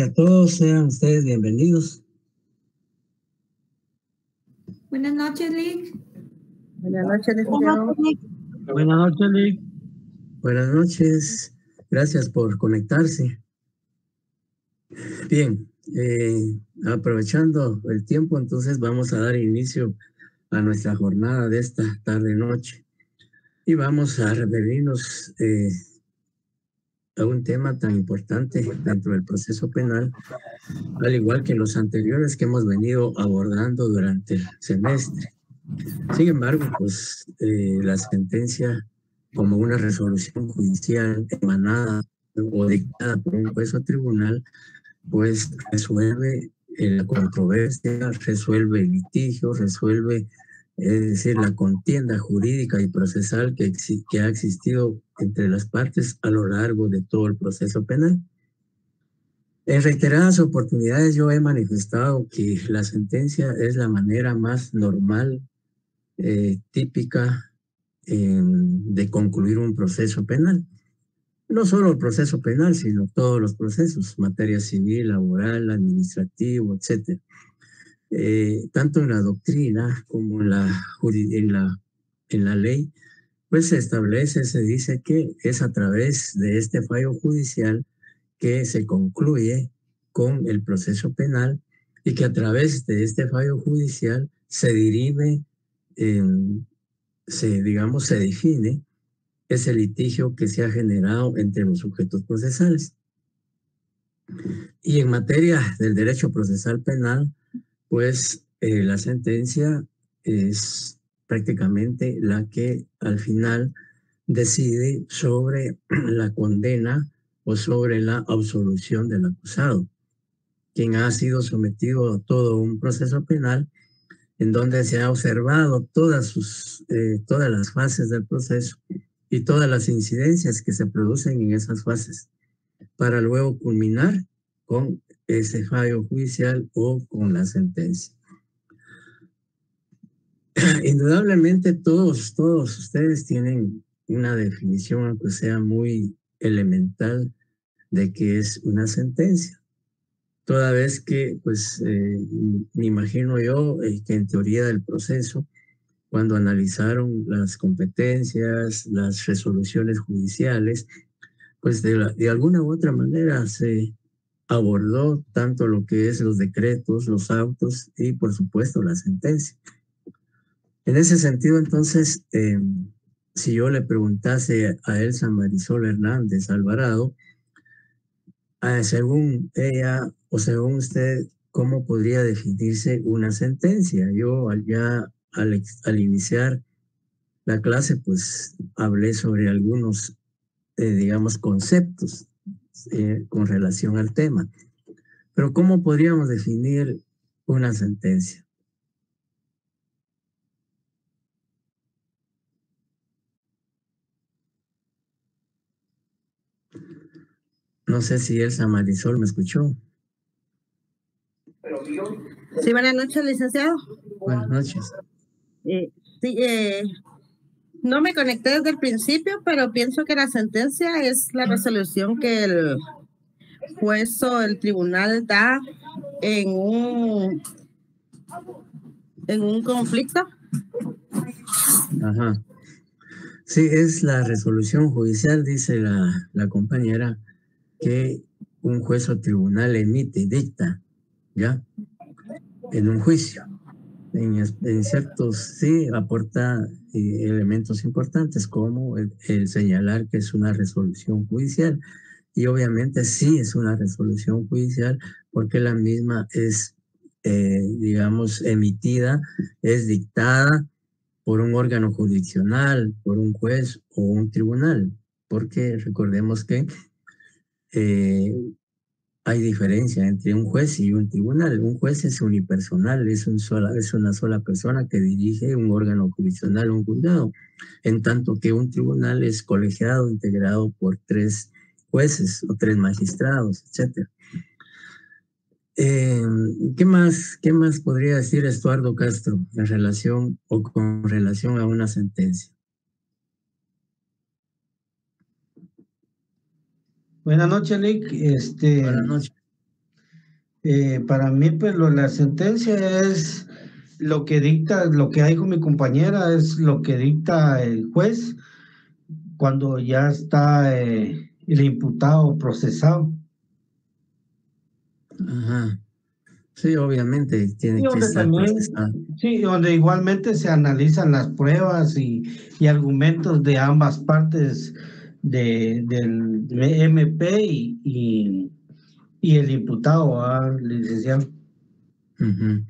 noches a todos, sean ustedes bienvenidos. Buenas noches, Lick. Buenas noches, licenciado. Buenas noches, Lick. Buenas noches, gracias por conectarse. Bien, aprovechando el tiempo, entonces vamos a dar inicio a nuestra jornada de esta tarde-noche y vamos a referirnos a un tema tan importante dentro del proceso penal, al igual que los anteriores que hemos venido abordando durante el semestre. Sin embargo, pues la sentencia como una resolución judicial emanada o dictada por un juez o tribunal, pues resuelve la controversia, resuelve el litigio, resuelve, es decir, la contienda jurídica y procesal que ha existido entre las partes a lo largo de todo el proceso penal. En reiteradas oportunidades yo he manifestado que la sentencia es la manera más normal, típica de concluir un proceso penal. No solo el proceso penal, sino todos los procesos, materia civil, laboral, administrativo, etc. Tanto en la doctrina como en la ley, pues se establece, se dice que es a través de este fallo judicial que se concluye con el proceso penal y que a través de este fallo judicial se dirime, se define ese litigio que se ha generado entre los sujetos procesales. Y en materia del derecho procesal penal, pues la sentencia es prácticamente la que al final decide sobre la condena o sobre la absolución del acusado, quien ha sido sometido a todo un proceso penal en donde se ha observado todas las fases del proceso y todas las incidencias que se producen en esas fases, para luego culminar con ese fallo judicial o con la sentencia. Indudablemente todos ustedes tienen una definición, aunque sea muy elemental, de qué es una sentencia. Toda vez que, pues, me imagino yo que en teoría del proceso, cuando analizaron las competencias, las resoluciones judiciales, pues de alguna u otra manera se abordó tanto lo que es los decretos, los autos y por supuesto la sentencia. En ese sentido, entonces, si yo le preguntase a Elsa Marisol Hernández Alvarado, según ella o según usted, ¿cómo podría definirse una sentencia? Yo al iniciar la clase, pues hablé sobre algunos, digamos, conceptos con relación al tema. Pero ¿cómo podríamos definir una sentencia? No sé si Elsa Marisol me escuchó. Sí, buenas noches, licenciado. Buenas noches. No me conecté desde el principio, pero pienso que la sentencia es la resolución que el juez o el tribunal da en un conflicto. Ajá. Sí, es la resolución judicial, dice la compañera, que un juez o tribunal emite, dicta, ¿ya? En un juicio. En ciertos, sí, aporta elementos importantes como el señalar que es una resolución judicial. Y obviamente sí es una resolución judicial porque la misma es, digamos, emitida, es dictada por un órgano jurisdiccional, por un juez o un tribunal, porque recordemos que hay diferencia entre un juez y un tribunal. Un juez es unipersonal, es una sola persona que dirige un órgano jurisdiccional o un juzgado, en tanto que un tribunal es colegiado, integrado por 3 jueces o 3 magistrados, etc. ¿Qué más podría decir Estuardo Castro en relación o con relación a una sentencia? Buenas noches, Lick. Buenas noches. Para mí, pues la sentencia es lo que dicta, lo que hay con mi compañera es lo que dicta el juez cuando ya está el imputado procesado. Ajá. Sí, obviamente Y tiene que donde estar también, procesado. sí, donde igualmente se analizan las pruebas y argumentos de ambas partes del MP y el imputado, licenciado. Ujú.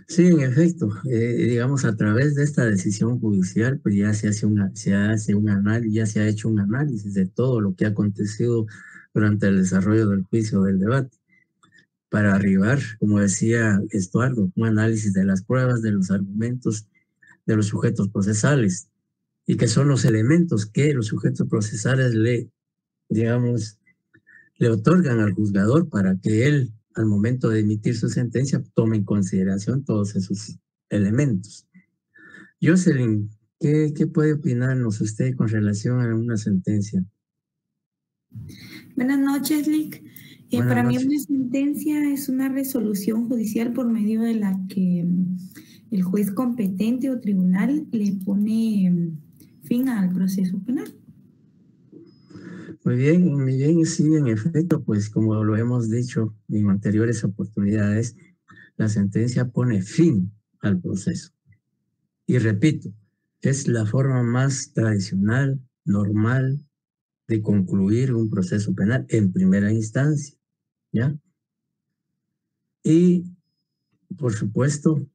Sí, en efecto, digamos, a través de esta decisión judicial, pues ya se hace un análisis, ya se ha hecho un análisis de todo lo que ha acontecido durante el desarrollo del juicio, del debate, para arribar, como decía Estuardo, un análisis de las pruebas, de los argumentos, de los sujetos procesales, y que son los elementos que los sujetos procesales digamos, le otorgan al juzgador para que él, al momento de emitir su sentencia, tome en consideración todos esos elementos. Jocelyn, ¿qué puede opinarnos usted con relación a una sentencia? Buenas noches, Lick. Buenas Para noches. mí una sentencia es una resolución judicial por medio de la que el juez competente o tribunal le pone fin al proceso penal. Muy bien, sí, en efecto, pues como lo hemos dicho en anteriores oportunidades, la sentencia pone fin al proceso. Y repito, es la forma más tradicional, normal, de concluir un proceso penal en primera instancia, ¿ya? Y, por supuesto,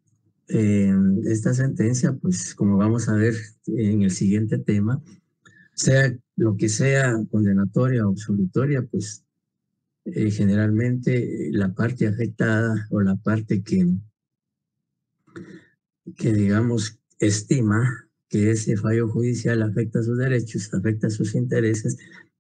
esta sentencia, pues como vamos a ver en el siguiente tema, sea lo que sea condenatoria o absolutoria, pues generalmente la parte afectada o la parte que digamos estima que ese fallo judicial afecta sus derechos, afecta sus intereses,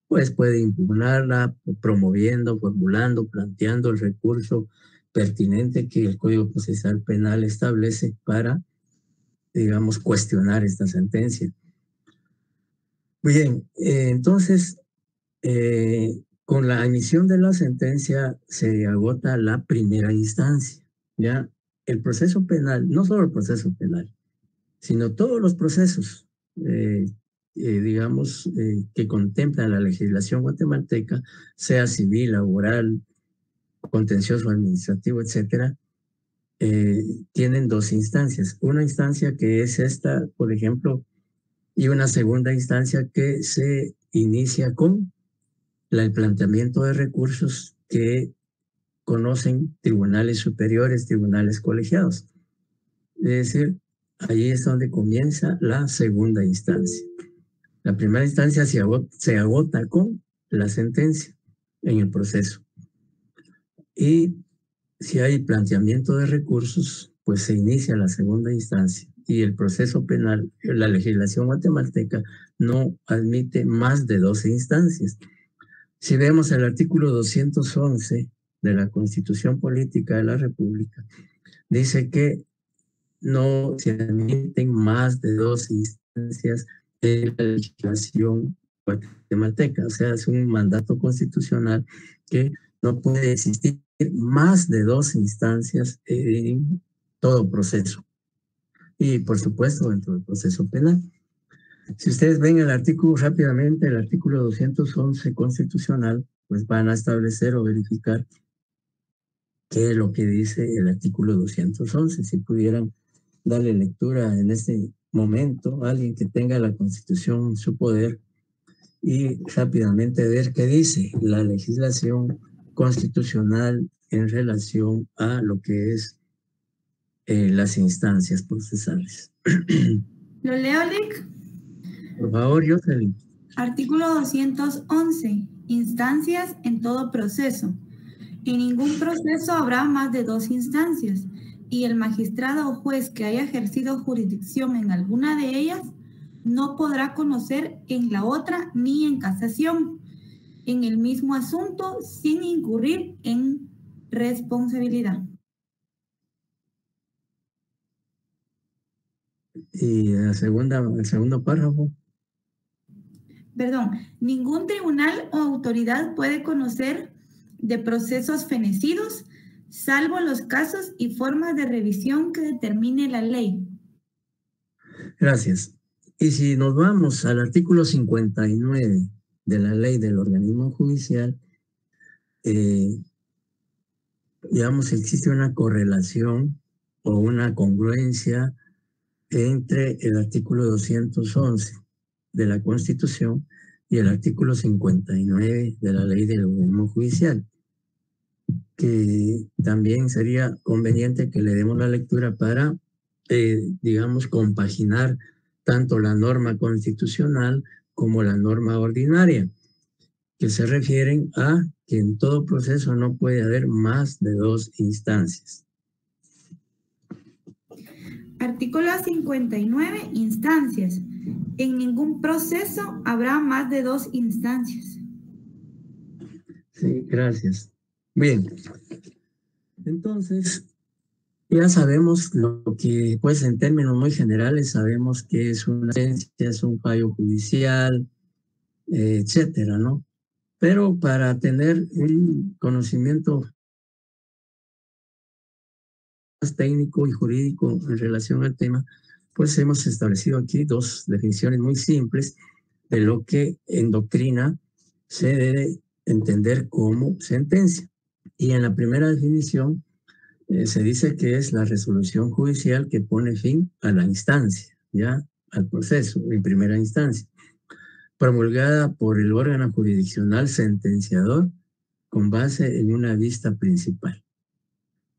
pues puede impugnarla promoviendo, formulando, planteando el recurso pertinente que el Código Procesal Penal establece para, digamos, cuestionar esta sentencia. Muy bien, entonces, con la emisión de la sentencia se agota la primera instancia, ¿ya? El proceso penal, no solo el proceso penal, sino todos los procesos, digamos, que contempla la legislación guatemalteca, sea civil, laboral, contencioso administrativo, etcétera, tienen dos instancias. Una instancia que es esta, por ejemplo, y una segunda instancia que se inicia con el planteamiento de recursos que conocen tribunales superiores, tribunales colegiados. Es decir, ahí es donde comienza la segunda instancia. La primera instancia se agota con la sentencia en el proceso. Y si hay planteamiento de recursos, pues se inicia la segunda instancia. Y el proceso penal, la legislación guatemalteca no admite más de 12 instancias. Si vemos el artículo 211 de la Constitución Política de la República, dice que no se admiten más de 12 instancias en la legislación guatemalteca. O sea, es un mandato constitucional que no puede existir más de 12 instancias en todo proceso. Y, por supuesto, dentro del proceso penal. Si ustedes ven el artículo rápidamente, el artículo 211 constitucional, pues van a establecer o verificar qué es lo que dice el artículo 211. Si pudieran darle lectura en este momento a alguien que tenga la Constitución en su poder y rápidamente ver qué dice la legislación constitucional en relación a lo que es las instancias procesales. ¿Lo leo, Lick? Por favor, Jocelyn. Artículo 211. Instancias en todo proceso. En ningún proceso habrá más de 2 instancias y el magistrado o juez que haya ejercido jurisdicción en alguna de ellas no podrá conocer en la otra ni en casación en el mismo asunto sin incurrir en responsabilidad. Y el segundo párrafo. Perdón, ningún tribunal o autoridad puede conocer de procesos fenecidos salvo los casos y formas de revisión que determine la ley. Gracias. Y si nos vamos al artículo 59 de la ley del organismo judicial, digamos, existe una correlación o una congruencia entre el artículo 211 de la Constitución y el artículo 59 de la ley del organismo judicial, que también sería conveniente que le demos la lectura para, digamos, compaginar tanto la norma constitucional como la norma ordinaria, que se refieren a que en todo proceso no puede haber más de 2 instancias. Artículo 59, instancias. En ningún proceso habrá más de 2 instancias. Sí, gracias. Bien, entonces ya sabemos lo que, pues en términos muy generales, sabemos que es una sentencia, es un fallo judicial, etcétera, ¿no? Pero para tener un conocimiento más técnico y jurídico en relación al tema, pues hemos establecido aquí 2 definiciones muy simples de lo que en doctrina se debe entender como sentencia. Y en la primera definición se dice que es la resolución judicial que pone fin a la instancia, ya al proceso en primera instancia, promulgada por el órgano jurisdiccional sentenciador con base en una vista principal.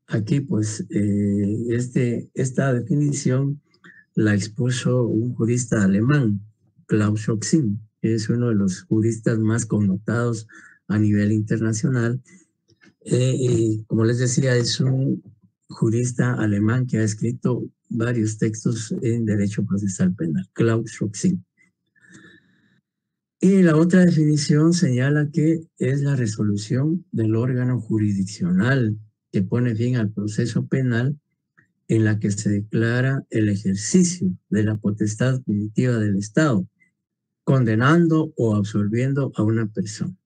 Aquí, pues, esta definición la expuso un jurista alemán, Klaus Schoxin, que es uno de los juristas más connotados a nivel internacional. Y como les decía, es un jurista alemán que ha escrito varios textos en derecho procesal penal, Klaus Schoxin. Y la otra definición señala que es la resolución del órgano jurisdiccional que pone fin al proceso penal en la que se declara el ejercicio de la potestad punitiva del Estado, condenando o absolviendo a una persona.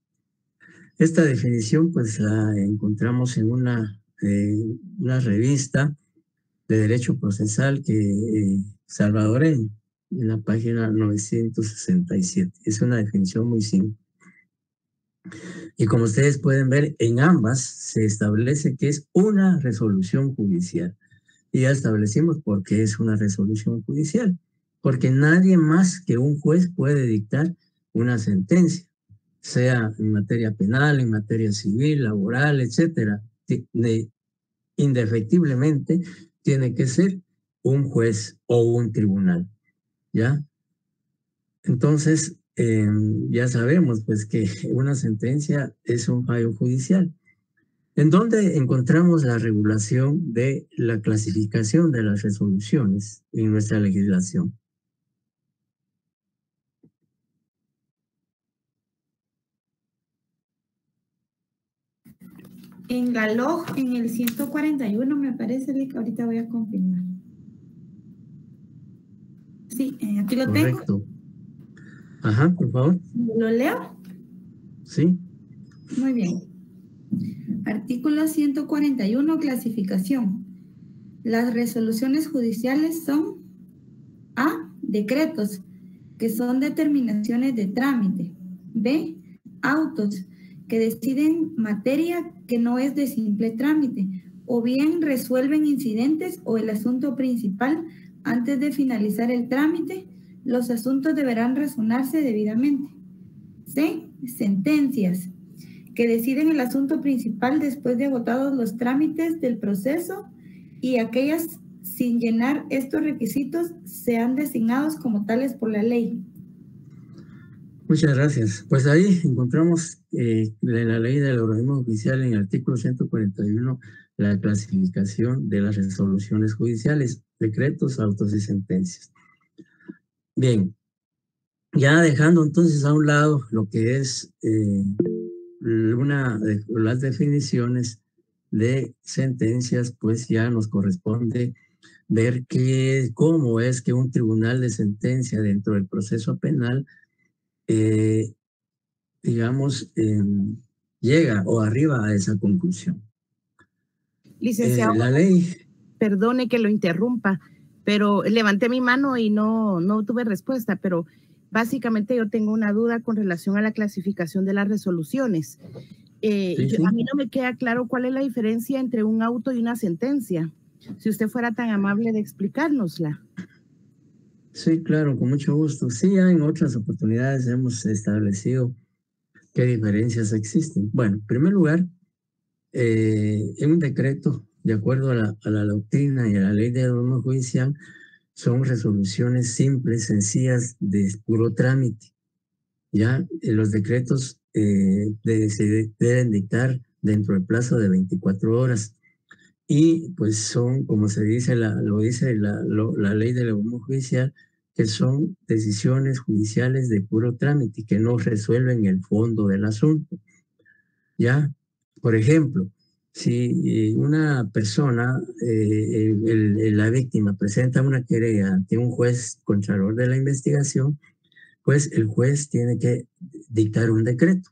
Esta definición pues la encontramos en una revista de derecho procesal salvadoreña, en la página 967. Es una definición muy simple. Y como ustedes pueden ver, en ambas se establece que es una resolución judicial. Y ya establecimos por qué es una resolución judicial. Porque nadie más que un juez puede dictar una sentencia, sea en materia penal, en materia civil, laboral, etcétera. Indefectiblemente tiene que ser un juez o un tribunal, ¿ya? Entonces, ya sabemos pues que una sentencia es un fallo judicial. ¿En dónde encontramos la regulación de la clasificación de las resoluciones en nuestra legislación? En la LOG, en el 141, me parece que ahorita voy a confirmar. Sí, aquí lo tengo. Correcto. Ajá, por favor. ¿Lo leo? Sí. Muy bien. Artículo 141, clasificación. Las resoluciones judiciales son A, decretos, que son determinaciones de trámite. B, autos, que deciden materia que no es de simple trámite, o bien resuelven incidentes o el asunto principal antes de finalizar el trámite. Los asuntos deberán razonarse debidamente. C, sentencias, que deciden el asunto principal después de agotados los trámites del proceso, y aquellas sin llenar estos requisitos sean designados como tales por la ley. Muchas gracias. Pues ahí encontramos en la ley del organismo judicial, en el artículo 141, la clasificación de las resoluciones judiciales, decretos, autos y sentencias. Bien, ya dejando entonces a un lado lo que es las definiciones de sentencias, pues ya nos corresponde ver cómo es que un tribunal de sentencia dentro del proceso penal digamos, llega o arriba a esa conclusión. Licenciado, la ley. Perdone que lo interrumpa, pero levanté mi mano y no tuve respuesta, pero básicamente yo tengo una duda con relación a la clasificación de las resoluciones. A mí no me queda claro cuál es la diferencia entre un auto y una sentencia. Si usted fuera tan amable de explicárnosla. Sí, claro, con mucho gusto. Sí, ya en otras oportunidades hemos establecido qué diferencias existen. Bueno, en primer lugar, en un decreto, de acuerdo a la doctrina y a la ley de norma judicial, son resoluciones simples, sencillas, de puro trámite. Ya los decretos se deben dictar dentro del plazo de 24 horas. Y pues son, como se dice, lo dice la ley de la norma judicial, que son decisiones judiciales de puro trámite que no resuelven el fondo del asunto. Ya, por ejemplo, si una persona, la víctima, presenta una querella ante un juez contralor de la investigación, pues el juez tiene que dictar un decreto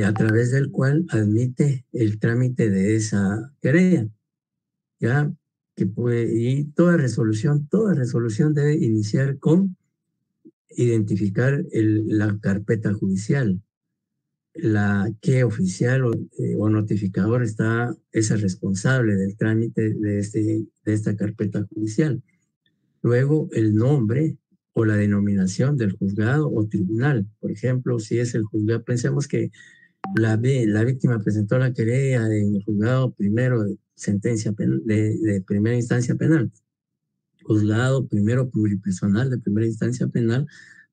a través del cual admite el trámite de esa querella. Ya, y toda resolución debe iniciar con identificar la carpeta judicial, qué oficial o notificador es el responsable del trámite de esta carpeta judicial. Luego, el nombre o la denominación del juzgado o tribunal. Por ejemplo, si es el juzgado, pensemos que la víctima presentó la querella en el juzgado primero de sentencia de primera instancia penal, juzgado primero pluripersonal de primera instancia penal,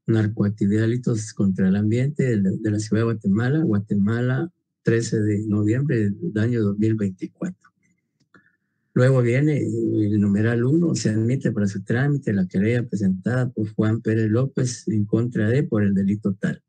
narcoactividad, delitos contra el ambiente de la ciudad de Guatemala, 13 de noviembre del año 2024. Luego viene el numeral 1, se admite para su trámite la querella presentada por Juan Pérez López en contra de por el delito tal.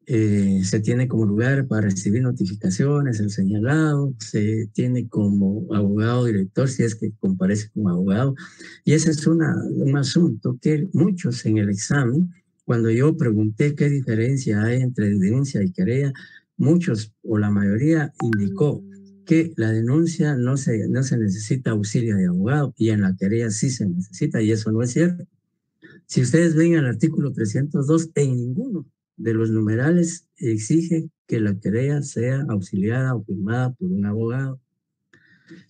Se tiene como lugar para recibir notificaciones el señalado, se tiene como abogado director si es que comparece como abogado, y ese es un asunto que muchos en el examen, cuando yo pregunté qué diferencia hay entre denuncia y querella, muchos o la mayoría indicó que la denuncia no se necesita auxilio de abogado y en la querella sí se necesita, y eso no es cierto. Si ustedes ven el artículo 302, en ninguno de los numerales exige que la querella sea auxiliada o firmada por un abogado.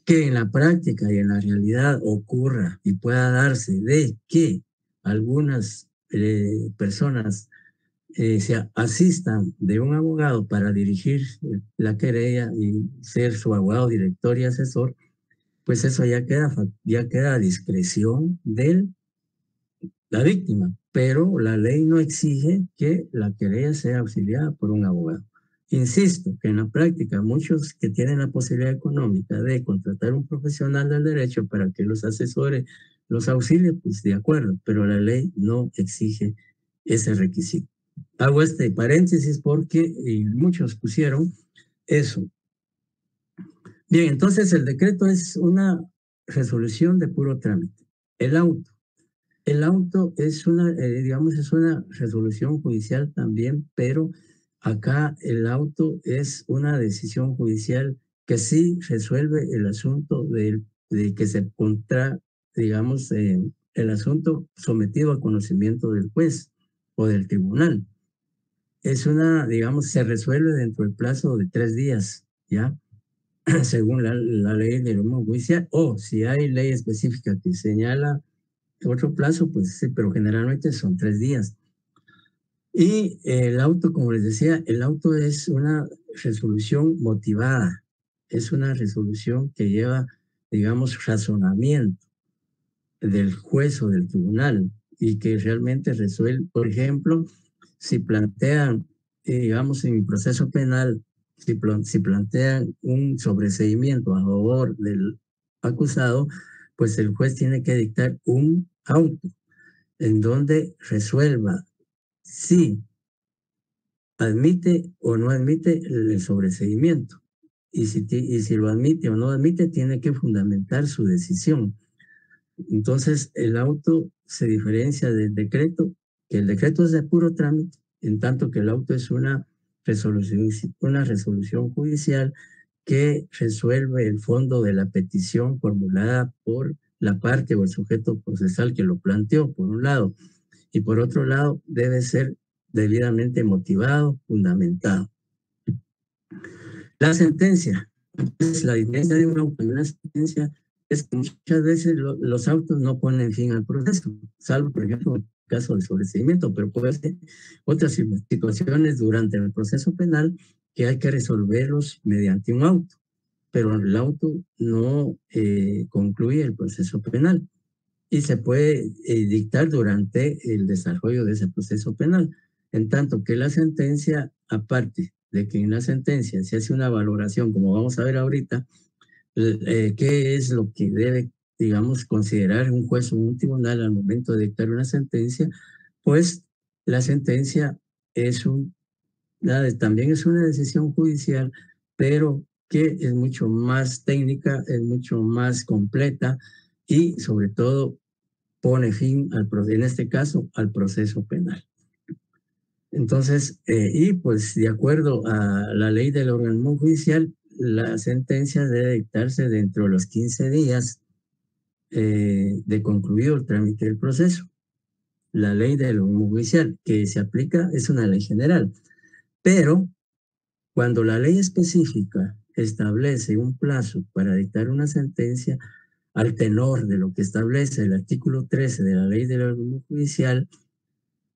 Que en la práctica y en la realidad ocurra y pueda darse de que algunas personas se asistan de un abogado para dirigir la querella y ser su abogado, director y asesor, pues eso ya queda a discreción de la víctima, pero la ley no exige que la querella sea auxiliada por un abogado. Insisto que en la práctica muchos que tienen la posibilidad económica de contratar un profesional del derecho para que los asesore, los auxilie, pues de acuerdo, pero la ley no exige ese requisito. Hago este paréntesis porque muchos pusieron eso. Bien, entonces el decreto es una resolución de puro trámite. El auto es es una resolución judicial también, pero acá el auto es una decisión judicial que sí resuelve el asunto de que se el asunto sometido a conocimiento del juez o del tribunal. Es se resuelve dentro del plazo de 3 días, ¿ya? Según la ley de norma judicial, o si hay ley específica que señala otro plazo, pues sí, pero generalmente son 3 días. Y el auto, como les decía, el auto es una resolución motivada, es una resolución que lleva, razonamiento del juez o del tribunal y que realmente resuelve, por ejemplo, si plantean, en el proceso penal, si plantean un sobreseimiento a favor del acusado, pues el juez tiene que dictar un auto en donde resuelva si admite o no admite el sobreseimiento. Y si lo admite o no admite, tiene que fundamentar su decisión. Entonces, el auto se diferencia del decreto, que el decreto es de puro trámite, en tanto que el auto es una resolución judicial que resuelve el fondo de la petición formulada por la parte o el sujeto procesal que lo planteó, por un lado, y por otro lado debe ser debidamente motivado, fundamentado. La sentencia, pues, la diferencia de un auto y una sentencia es que muchas veces los autos no ponen fin al proceso, salvo por ejemplo en el caso del sobreseimiento, pero puede ser otras situaciones durante el proceso penal que hay que resolverlos mediante un auto, pero el auto no concluye el proceso penal y se puede dictar durante el desarrollo de ese proceso penal, en tanto que la sentencia, aparte de que en la sentencia se hace una valoración, como vamos a ver ahorita, qué es lo que debe, digamos, considerar un juez o un tribunal al momento de dictar una sentencia, pues la sentencia es también es una decisión judicial, pero que es mucho más técnica, es mucho más completa y sobre todo pone fin, en este caso, al proceso penal. Entonces, y pues de acuerdo a la ley del organismo judicial, la sentencia debe dictarse dentro de los 15 días de concluido el trámite del proceso. La ley del organismo judicial que se aplica es una ley general, pero cuando la ley específica establece un plazo para dictar una sentencia, al tenor de lo que establece el artículo 13 de la ley del organismo judicial,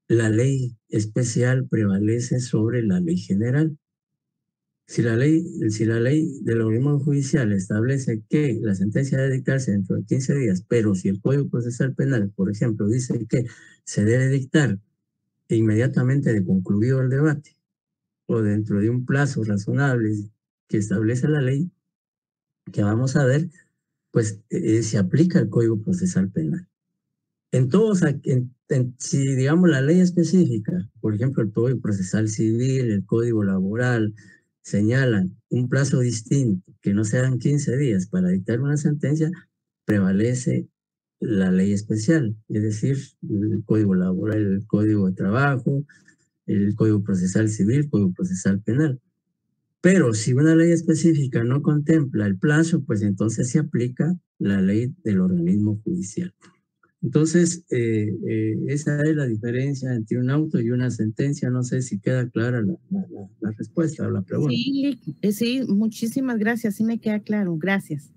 la ley especial prevalece sobre la ley general. Si la ley del organismo judicial establece que la sentencia debe dictarse dentro de 15 días, pero si el Código Procesal Penal, por ejemplo, dice que se debe dictar inmediatamente de concluido el debate o dentro de un plazo razonable que establece la ley, que vamos a ver, pues se aplica el Código Procesal Penal. En todos, si digamos la ley específica, por ejemplo el Código Procesal Civil, el Código Laboral, señalan un plazo distinto, que no sean 15 días para dictar una sentencia, prevalece la ley especial, es decir, el Código Laboral, el Código de Trabajo, el Código Procesal Civil, el Código Procesal Penal. Pero si una ley específica no contempla el plazo, pues entonces se aplica la ley del organismo judicial. Entonces, esa es la diferencia entre un auto y una sentencia. No sé si queda clara la respuesta o la pregunta. Sí, muchísimas gracias. Sí me queda claro. Gracias.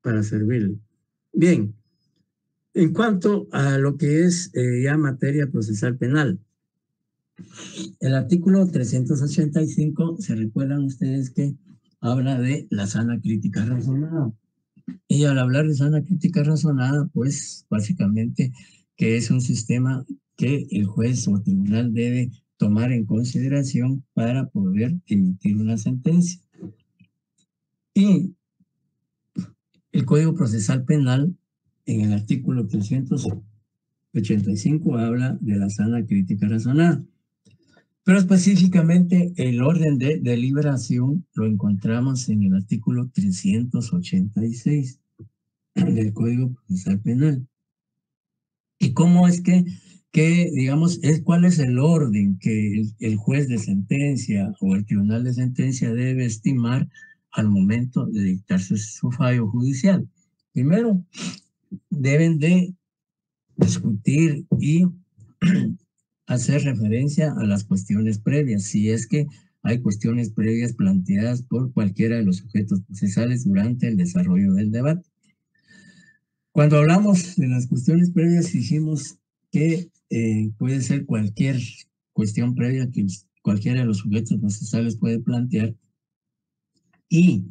Para servirle. Bien. En cuanto a lo que es ya materia procesal penal, el artículo 385, ¿se recuerdan ustedes que habla de la sana crítica razonada? Y al hablar de sana crítica razonada, pues básicamente que es un sistema que el juez o tribunal debe tomar en consideración para poder emitir una sentencia. Y el Código Procesal Penal, en el artículo 385, habla de la sana crítica razonada. Pero específicamente el orden de deliberación lo encontramos en el artículo 386 del Código Procesal Penal. ¿Y cómo es que digamos, cuál es el orden que el juez de sentencia o el tribunal de sentencia debe estimar al momento de dictar su fallo judicial? Primero, deben de discutir y hacer referencia a las cuestiones previas, si es que hay cuestiones previas planteadas por cualquiera de los sujetos procesales durante el desarrollo del debate. Cuando hablamos de las cuestiones previas, dijimos que puede ser cualquier cuestión previa que cualquiera de los sujetos procesales puede plantear y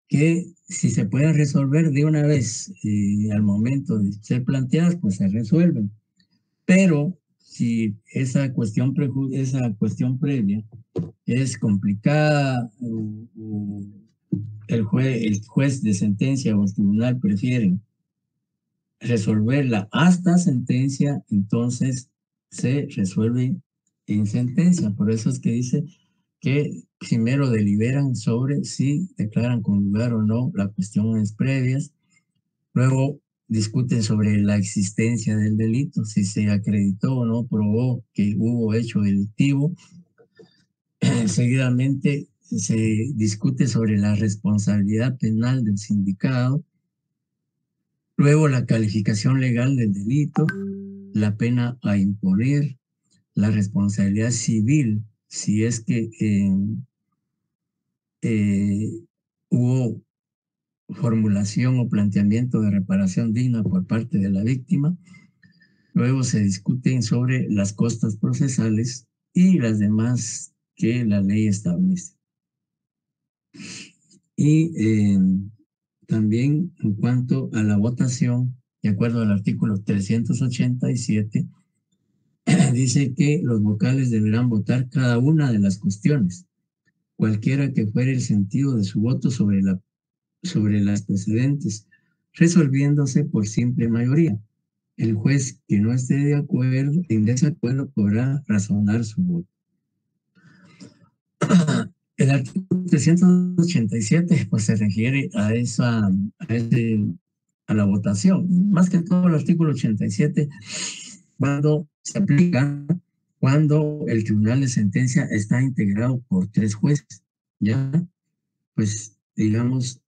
que si se pueden resolver de una vez al momento de ser planteadas, pues se resuelven. Pero si esa cuestión previa es complicada o el juez de sentencia o el tribunal prefieren resolverla hasta sentencia, entonces se resuelve en sentencia. Por eso es que dice que primero deliberan sobre si declaran con lugar o no las cuestiones previas, luego discuten sobre la existencia del delito, si se acreditó o no probó que hubo hecho delictivo. Seguidamente se discute sobre la responsabilidad penal del sindicado, luego la calificación legal del delito, la pena a imponer, la responsabilidad civil, si es que hubo formulación o planteamiento de reparación digna por parte de la víctima. Luego se discuten sobre las costas procesales y las demás que la ley establece. Y también en cuanto a la votación, de acuerdo al artículo 387, dice que los vocales deberán votar cada una de las cuestiones, cualquiera que fuera el sentido de su voto sobre las precedentes, resolviéndose por simple mayoría. El juez que no esté en desacuerdo podrá razonar su voto. El artículo 387 pues, se refiere a la votación. Más que todo el artículo 87, cuando se aplica, cuando el tribunal de sentencia está integrado por 3 jueces, ¿ya? Pues, digamos,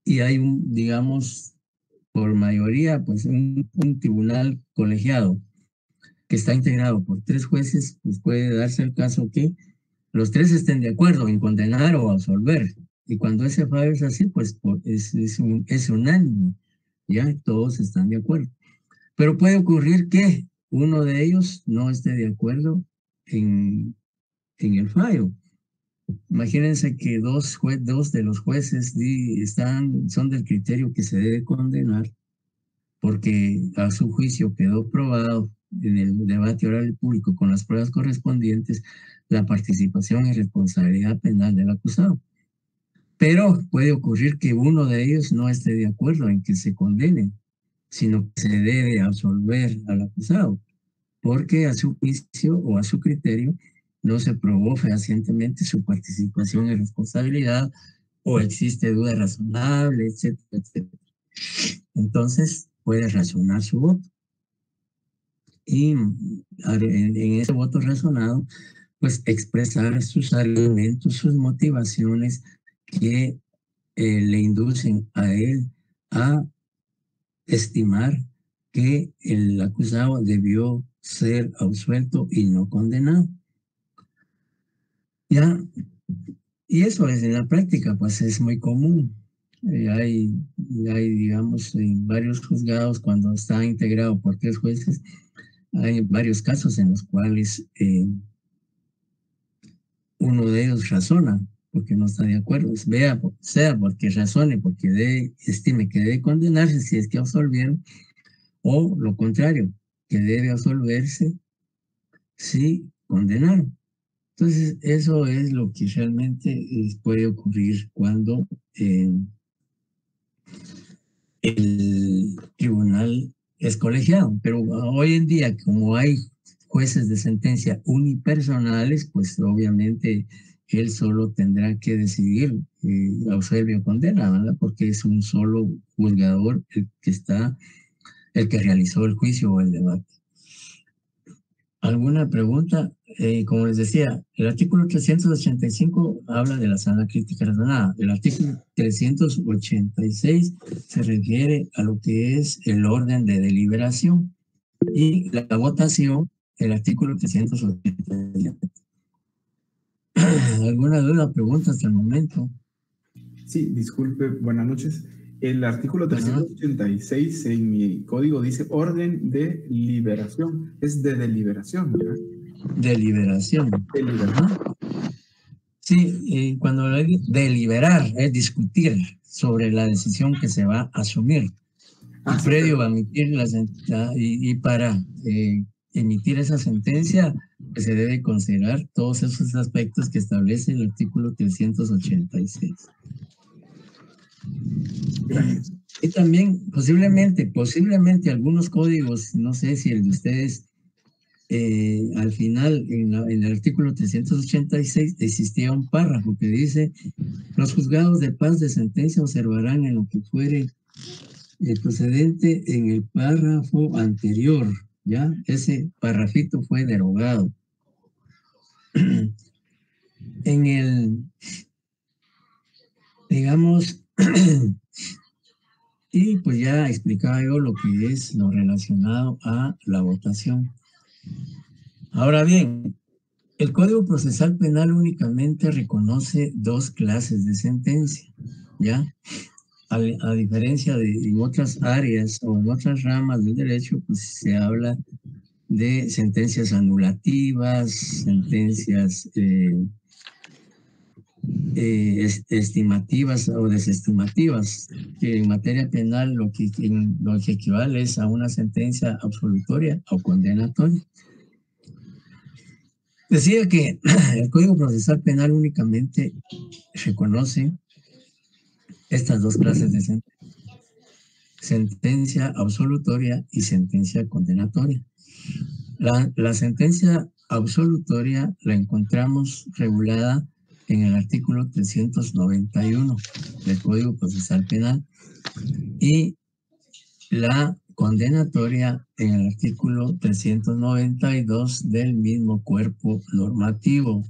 y hay digamos, por mayoría, pues un tribunal colegiado que está integrado por 3 jueces, pues puede darse el caso que los 3 estén de acuerdo en condenar o absolver. Y cuando ese fallo es así, pues es unánime, ya todos están de acuerdo. Pero puede ocurrir que uno de ellos no esté de acuerdo en el fallo. Imagínense que dos de los jueces son del criterio que se debe condenar porque a su juicio quedó probado en el debate oral y público con las pruebas correspondientes la participación y responsabilidad penal del acusado. Pero puede ocurrir que uno de ellos no esté de acuerdo en que se condene, sino que se debe absolver al acusado, porque a su juicio o a su criterio no se probó fehacientemente su participación y responsabilidad o existe duda razonable, etcétera, etcétera. Entonces puede razonar su voto. Y en ese voto razonado, pues expresar sus argumentos, sus motivaciones que le inducen a él a estimar que el acusado debió ser absuelto y no condenado. ¿Ya? Y eso es en la práctica, pues es muy común. Hay, digamos, en varios juzgados, cuando está integrado por 3 jueces, hay varios casos en los cuales uno de ellos razona porque no está de acuerdo, sea porque razone, porque estime que debe condenarse si es que absolvieron, o lo contrario, que debe absolverse si condenaron. Entonces, eso es lo que realmente puede ocurrir cuando el tribunal es colegiado. Pero hoy en día, como hay jueces de sentencia unipersonales, pues obviamente él solo tendrá que decidir absuelve o condena, ¿verdad? Porque es un solo juzgador el que realizó el juicio o el debate. ¿Alguna pregunta? Como les decía, el artículo 385 habla de la sana crítica razonada. El artículo 386 se refiere a lo que es el orden de deliberación y la votación, el artículo 387. ¿Alguna duda o pregunta hasta el momento? Sí, disculpe, buenas noches. El artículo 386 en mi código dice orden de liberación. Es de deliberación, ¿verdad? Deliberación. Sí, cuando deliberar es discutir sobre la decisión que se va a asumir. Y previo a emitir y para emitir esa sentencia, pues se debe considerar todos esos aspectos que establece el artículo 386. Gracias. Y también posiblemente algunos códigos, no sé si el de ustedes, al final en el artículo 386 existía un párrafo que dice: los juzgados de paz de sentencia observarán en lo que fuere procedente en el párrafo anterior, ¿ya? Ese párrafito fue derogado. En el, digamos, y pues ya explicaba yo lo que es lo relacionado a la votación. Ahora bien, el Código Procesal Penal únicamente reconoce dos clases de sentencia, ¿ya? A diferencia de en otras áreas o en otras ramas del derecho, pues se habla de sentencias anulativas, sentencias estimativas o desestimativas, que en materia penal lo que equivale es a una sentencia absolutoria o condenatoria. Decía que el Código Procesal Penal únicamente reconoce estas dos clases de sentencia: sentencia absolutoria y sentencia condenatoria. La sentencia absolutoria la encontramos regulada en el artículo 391 del Código Procesal Penal y la condenatoria en el artículo 392 del mismo cuerpo normativo.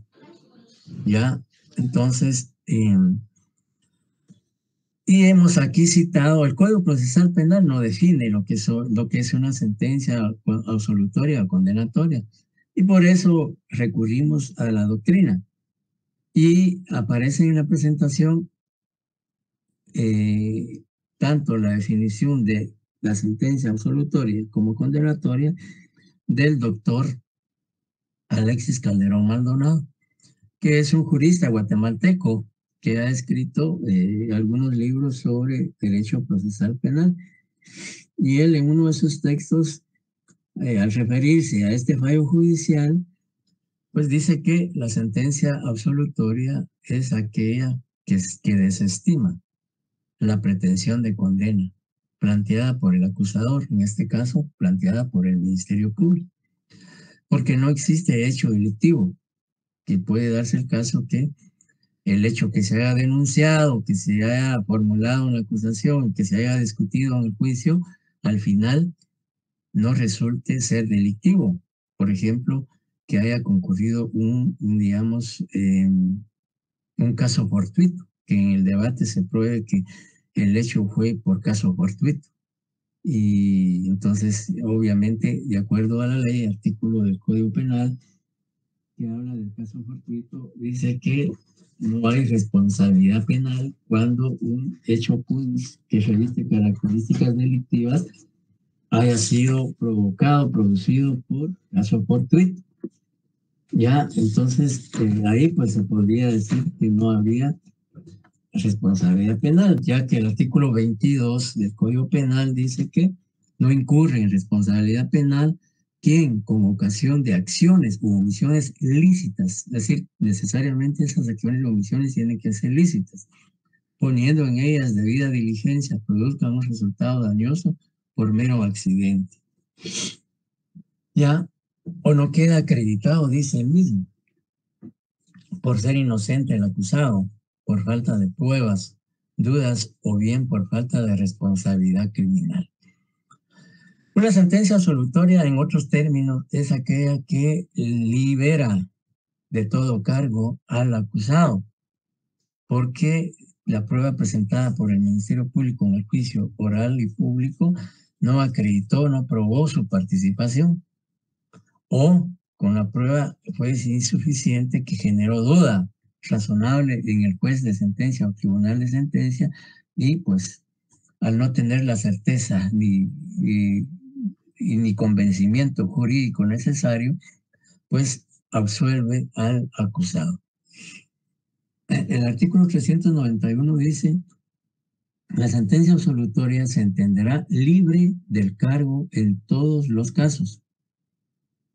Ya, entonces, y hemos aquí citado, el Código Procesal Penal no define lo que es una sentencia absolutoria o condenatoria, y por eso recurrimos a la doctrina. Y aparece en la presentación tanto la definición de la sentencia absolutoria como condenatoria del doctor Alexis Calderón Maldonado, que es un jurista guatemalteco que ha escrito algunos libros sobre derecho procesal penal. Y él en uno de sus textos, al referirse a este fallo judicial, pues dice que la sentencia absolutoria es aquella que desestima la pretensión de condena planteada por el acusador, en este caso planteada por el Ministerio Público, porque no existe hecho delictivo, que puede darse el caso que el hecho que se haya denunciado, que se haya formulado una acusación, que se haya discutido en el juicio, al final no resulte ser delictivo. Por ejemplo, que haya concurrido digamos, un caso fortuito, que en el debate se pruebe que el hecho fue por caso fortuito. Y entonces, obviamente, de acuerdo a la ley, artículo del Código Penal, que habla del caso fortuito, dice que no hay responsabilidad penal cuando un hecho que reviste características delictivas haya sido provocado, producido por caso fortuito. Ya, entonces, ahí pues se podría decir que no habría responsabilidad penal, ya que el artículo 22 del Código Penal dice que no incurre en responsabilidad penal quien con ocasión de acciones u omisiones lícitas, es decir, necesariamente esas acciones u omisiones tienen que ser lícitas, poniendo en ellas debida diligencia, produzcan un resultado dañoso por mero accidente. Ya, o no queda acreditado, dice el mismo, por ser inocente el acusado, por falta de pruebas, dudas o bien por falta de responsabilidad criminal. Una sentencia absolutoria, en otros términos, es aquella que libera de todo cargo al acusado, porque la prueba presentada por el Ministerio Público en el juicio oral y público no acreditó, no probó su participación, o con la prueba fue insuficiente que generó duda razonable en el juez de sentencia o tribunal de sentencia, y pues al no tener la certeza ni convencimiento jurídico necesario, pues absuelve al acusado. El artículo 391 dice: la sentencia absolutoria se entenderá libre del cargo en todos los casos.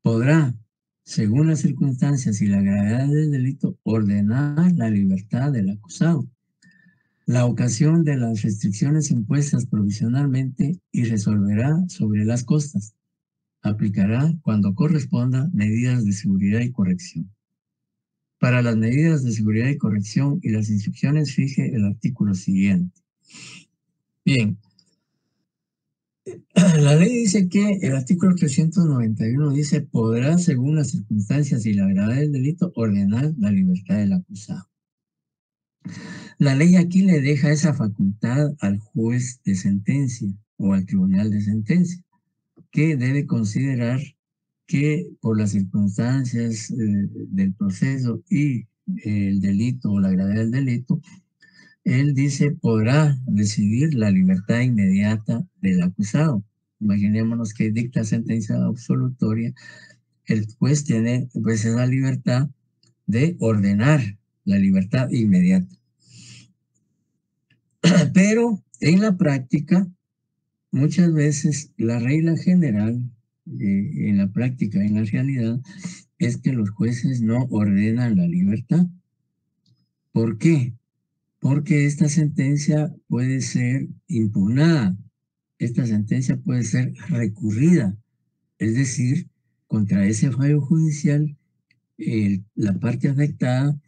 Podrá, según las circunstancias y la gravedad del delito, ordenar la libertad del acusado, la ocasión de las restricciones impuestas provisionalmente, y resolverá sobre las costas. Aplicará, cuando corresponda, medidas de seguridad y corrección. Para las medidas de seguridad y corrección y las instrucciones fije el artículo siguiente. Bien, La ley dice que el artículo 391 dice, podrá, según las circunstancias y la gravedad del delito, ordenar la libertad del acusado. La ley aquí le deja esa facultad al juez de sentencia o al tribunal de sentencia, que debe considerar que por las circunstancias del proceso y el delito o la gravedad del delito, él dice podrá decidir la libertad inmediata del acusado. Imaginémonos que dicta sentencia absolutoria, el juez tiene pues esa libertad de ordenar la libertad inmediata. Pero en la práctica, muchas veces la regla general en la práctica, en la realidad, es que los jueces no ordenan la libertad. ¿Por qué? Porque esta sentencia puede ser impugnada, esta sentencia puede ser recurrida, es decir, contra ese fallo judicial, la parte afectada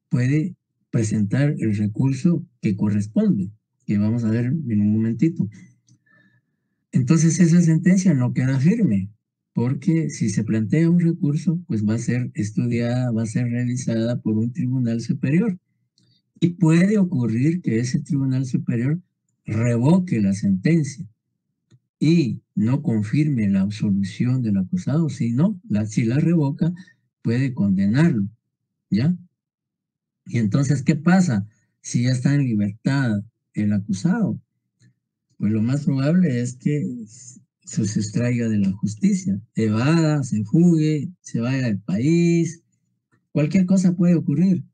puede presentar el recurso que corresponde, que vamos a ver en un momentito. Entonces esa sentencia no queda firme, porque si se plantea un recurso, pues va a ser estudiada, va a ser revisada por un tribunal superior. Y puede ocurrir que ese tribunal superior revoque la sentencia y no confirme la absolución del acusado. Si la revoca, puede condenarlo, ¿ya? Y entonces, ¿qué pasa? Si ya está en libertad el acusado, pues lo más probable es que se sustraiga de la justicia, evada, se fugue, se vaya del país, cualquier cosa puede ocurrir.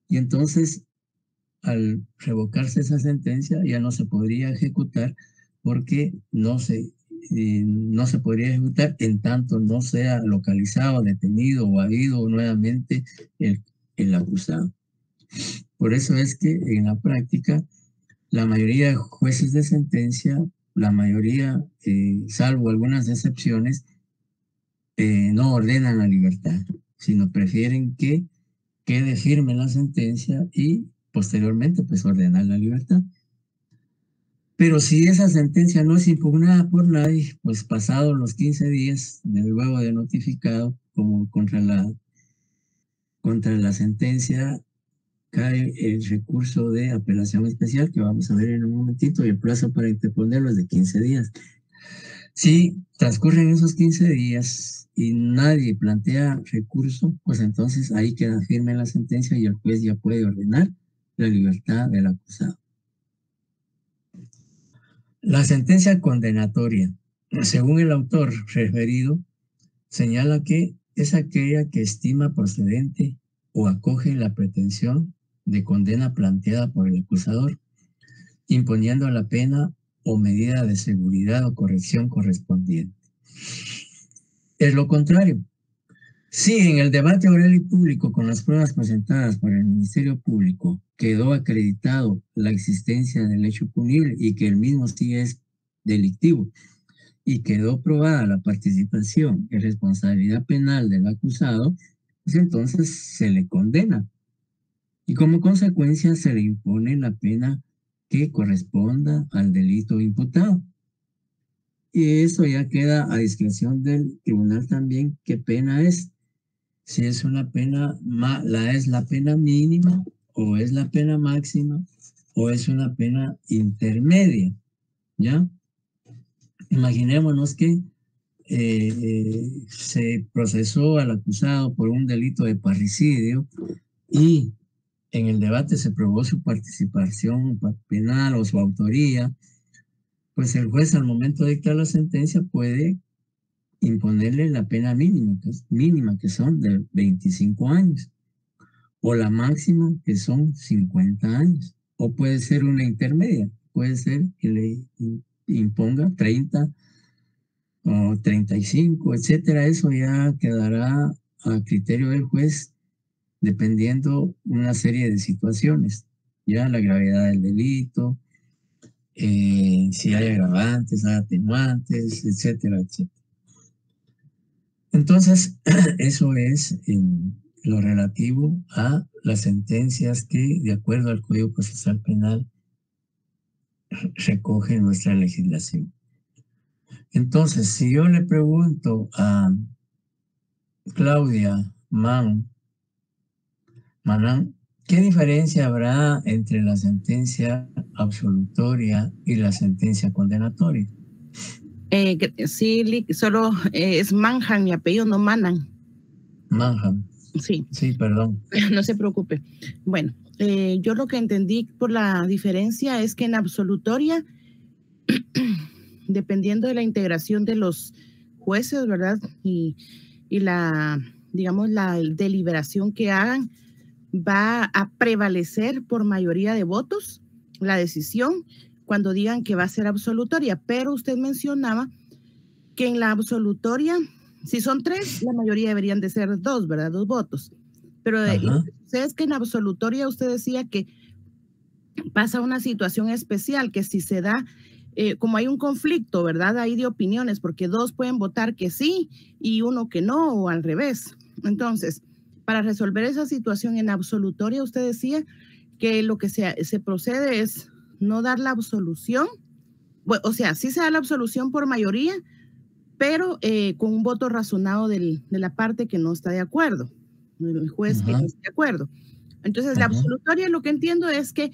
Y entonces, al revocarse esa sentencia, ya no se podría ejecutar porque no se podría ejecutar en tanto no sea localizado, detenido o habido nuevamente el acusado. Por eso es que en la práctica, la mayoría de jueces de sentencia, la mayoría, salvo algunas excepciones, no ordenan la libertad, sino prefieren que quede firme la sentencia y posteriormente pues ordenar la libertad. Pero si esa sentencia no es impugnada por nadie, pues pasados los 15 días del luego de notificado, como contra la sentencia, cae el recurso de apelación especial, que vamos a ver en un momentito, y el plazo para interponerlo es de 15 días. Si transcurren esos 15 días y nadie plantea recurso, pues entonces ahí queda firme la sentencia y el juez ya puede ordenar la libertad del acusado. La sentencia condenatoria, según el autor referido, señala que es aquella que estima procedente o acoge la pretensión de condena planteada por el acusador, imponiendo la pena o medida de seguridad o corrección correspondiente. Es lo contrario. Si en el debate oral y público con las pruebas presentadas por el Ministerio Público quedó acreditado la existencia del hecho punible y que el mismo sí es delictivo y quedó probada la participación y responsabilidad penal del acusado, pues entonces se le condena y como consecuencia se le impone la pena que corresponda al delito imputado. Y eso ya queda a discreción del tribunal también qué pena es. Si es una pena, es la pena mínima o es la pena máxima o es una pena intermedia, ¿ya? Imaginémonos que se procesó al acusado por un delito de parricidio y en el debate se probó su participación penal o su autoría, pues el juez al momento de dictar la sentencia puede imponerle la pena mínima, que son de 25 años, o la máxima, que son 50 años, o puede ser una intermedia, puede ser que le imponga 30 o 35, etcétera. Eso ya quedará a criterio del juez, dependiendo una serie de situaciones, ya la gravedad del delito, si hay agravantes, hay atenuantes, etcétera, etcétera. Entonces, eso es en lo relativo a las sentencias que, de acuerdo al Código Procesal Penal, recoge nuestra legislación. Entonces, si yo le pregunto a Claudia Manán, ¿qué diferencia habrá entre la sentencia absolutoria y la sentencia condenatoria? Sí, solo es Manhan, mi apellido, no Manan. Manhan. Sí. Sí, perdón. No se preocupe. Bueno, yo lo que entendí por la diferencia es que en absolutoria, dependiendo de la integración de los jueces, ¿verdad? Y la, digamos, la deliberación que hagan, va a prevalecer por mayoría de votos la decisión cuando digan que va a ser absolutoria. Pero usted mencionaba que en la absolutoria, si son 3, la mayoría deberían de ser 2, ¿verdad? 2 votos. Pero es que en absolutoria usted decía que pasa una situación especial, que si se da, como hay un conflicto, ¿verdad? Ahí de opiniones, porque 2 pueden votar que sí y 1 que no, o al revés. Entonces, para resolver esa situación en absolutoria, usted decía que lo que se procede es no dar la absolución, bueno, o sea, sí se da la absolución por mayoría, pero con un voto razonado de la parte que no está de acuerdo, el juez que no está de acuerdo. Entonces, la absolutoria, lo que entiendo es que